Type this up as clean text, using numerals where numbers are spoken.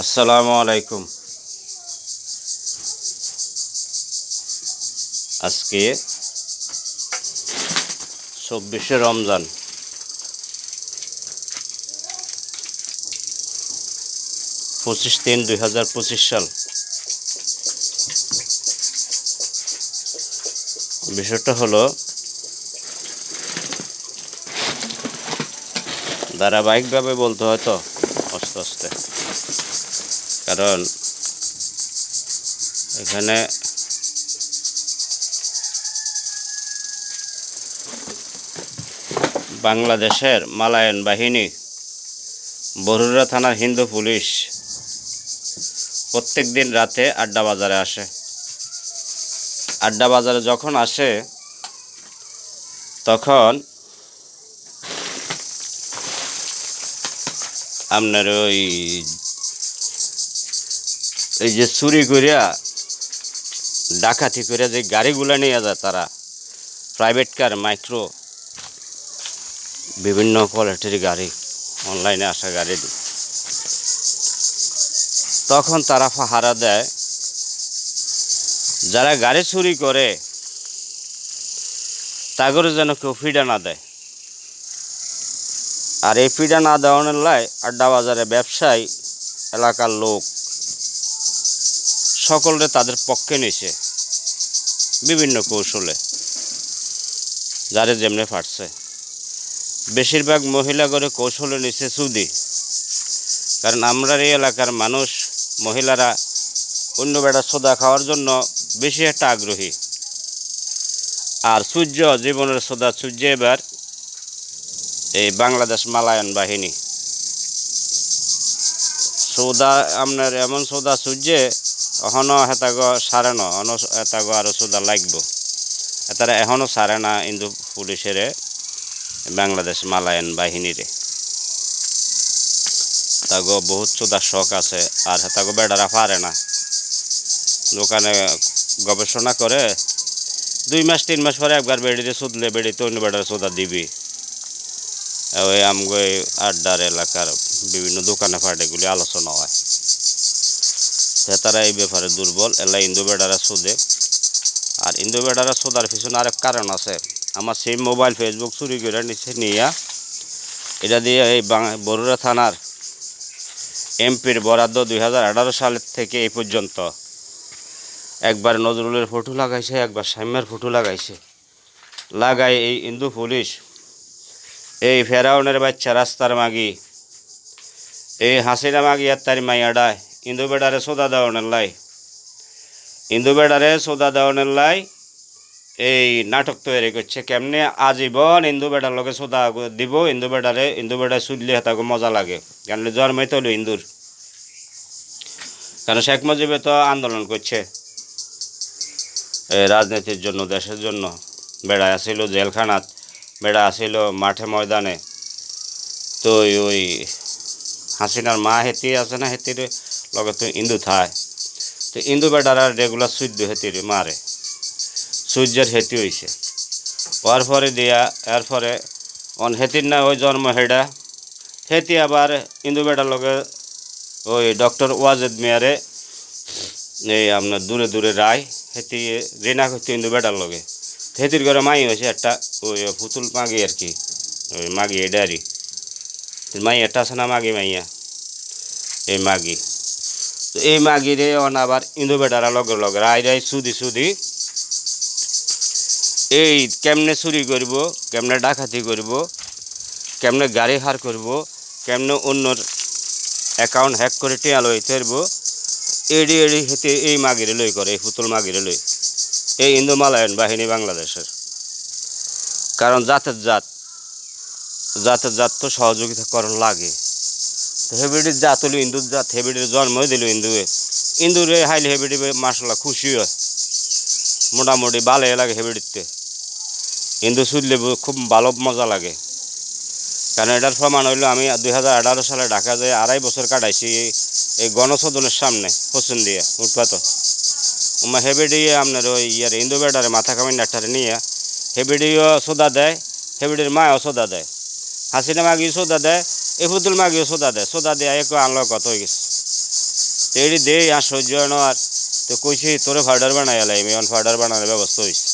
আসসালামু আলাইকুম। আজকে ২৪শে রমজান, 25/3/2025 সাল। বিষয়টা হলো ধারাবাহিকভাবে বলতে হয় তো আস্তে আস্তে, কারণ এখানে বাংলাদেশের মালায়ন বাহিনী, বরুড়া থানার হিন্দু পুলিশ প্রত্যেক দিন রাতে আড্ডা বাজারে আসে। আড্ডা বাজারে যখন আসে তখন আপনার এই যে চুরি করিয়া ডাকাতি করিয়া যে গাড়িগুলো নিয়ে যায় তারা, প্রাইভেট কার, মাইক্রো, বিভিন্ন কোয়ালিটির গাড়ি, অনলাইনে আসা গাড়ি, তখন তারা পাহারা দেয় যারা গাড়ি চুরি করে তাগরে যেন কেউ ফিডা না দেয়। আর এই ফিডা না দেওয়ানোর লাই আড্ডা বাজারে ব্যবসায়ী, এলাকার লোক সকলে তাদের পক্ষে নিছে বিভিন্ন কৌশলে, যারে যেমনে পারছে। বেশিরভাগ মহিলা করে কৌশলে নিছে সুদি, কারণ আমরা এই এলাকার মানুষ, মহিলারা অন্য বেড়া সোদা খাওয়ার জন্য বেশি একটা আগ্রহী। আর সূর্য জীবনের সোদা সূর্য এবার এই বাংলাদেশ মালায়ন বাহিনী সৌদা, আপনার এমন সৌদা সূর্যে এখনও হেতাগ সারে না, হেতাগ আরও সৌদা লাগব। তারা এখনও সারে না হিন্দু পুলিশের বাংলাদেশ মালায়ন বাহিনীরে। তাগো বহুত সৌদার শখ আছে, আর হেতাগো বেড়ারা পারে না। দোকানে গবেষণা করে 2 মাস 3 মাস পরে একবার বেড়িতে সুদলে বেড়িতে অন্য বেড়ার সৌদা দিবি। ওই আমগো আড্ডার এলাকার বিভিন্ন দোকানে ফাটেগুলি আলোচনা হয়। তারা এই ব্যাপারে দুর্বল, এলা ইন্দু বেড়ারা সুদে। আর ইন্দু বেড়ারা সোদার পিছনে আরেক কারণ আছে। আমার সেই মোবাইল ফেসবুক চুরি করে নিচে নিয়ে এটা দিয়ে এই বরুড়া থানার এমপির বরাদ্দ 2018 সালের থেকে এই পর্যন্ত একবার নজরুলের ফটো লাগাইছে, একবার সাম্যের ফটো লাগাইছে। লাগাই এই হিন্দু পুলিশ এই ফেরাউনের বাচ্চা, রাস্তার মাগি, এই হাসিনা মাগি আর তার মাইয়াডায় ইন্দু বেড়ারে সোদা দেওয়ানের লাই, হিন্দু বেড়ারে সোদা দেওয়ানের লাই এই নাটক তৈরি করছে। কেমনে আজীবন হিন্দু বেড়ার লগে সোদা দিব, হিন্দু বেড়ায় সুদলে হেতাকে মজা লাগে। কেন জন্মই তো হলো হিন্দুর, কারণ শেখ মুজিবে তো আন্দোলন করছে রাজনীতির জন্য, দেশের জন্য। বেড়ায় আসিল জেলখানাত, বেড়া আসিল মাঠে ময়দানে। তো ওই হাসিনার মা হেতি আছে না, হেতির লগে তো হিন্দু থায়। তো হিন্দু বেড়ারা রেগুলার সূর্য হেতির মারে, সূর্যের হেতি হয়েছে। হওয়ার পরে দিয়া এরপরে অন হেতির না ওই জন্ম হেডা হেতি আবার হিন্দু বেড়ার লগে ওই ডক্টর ওয়াজেদ মিয়ারে এই আপনার দূরে দূরে রায় হেতি রেনা করতে হিন্দু বেড়ার লগে। হেতির ঘরে মাই হয়েছে একটা ওই পুতুল মাগি আর কি, ওই মাগি এডারি মাই একটা আছে না মাগি মাইয়া, এই মাগি। তো এই মাগিরে অন আবার হিন্দু বেড়ারা লগে লগে রায় রায় সুদি এই কেমনে চুরি করব, কেমনে ডাকাতি করব, কেমনে গাড়ি হার করব, কেমনে অন্যর অ্যাকাউন্ট হ্যাক করে টিয়া লই তৈরব, এডি হেতে এই মাগিরে লই করে, এই পুতুল মাগিরে লই এই হিন্দু মালায়ন বাহিনী বাংলাদেশের। কারণ জাতের জাত তো সহযোগিতা করণ লাগে। তো হেবিডির জাত হলো হিন্দুর জাত, হেবিডির জন্মই দিল হিন্দুরে হাইলে হেবিডি মাসাল্লাহ খুশি হয়, মোটামুটি ভালো লাগে হেবিডিতে। হিন্দু শুনলে খুব ভালো মজা লাগে। কারণ এটার প্রমাণ হইলো আমি 2018 সালে ঢাকা যায় 2.5 বছর কাটাইছি এই গণসদনের সামনে হোসেন দিয়ে উৎপাত হেবিডিয়ে আপনার ওই হিন্দু বেটারে মাথা কামিন ডাক্তারে নিয়ে হেবিডিও সোদা দেয়, হেবিডির মায়ও সোদা দেয়, হাসিনা মাগিও সোদা দেয়, এই পুতুল মাগিও সোদা দেয়। সোদা দেয় একটু আনলো কত হয়ে গেছে। তো এটি দেই আর সহ্য হয় না আর তো কইছি তোরে ফাউডার বানাই এলাই আমি এখন ফাউডার বানানোর ব্যবস্থা হয়েছে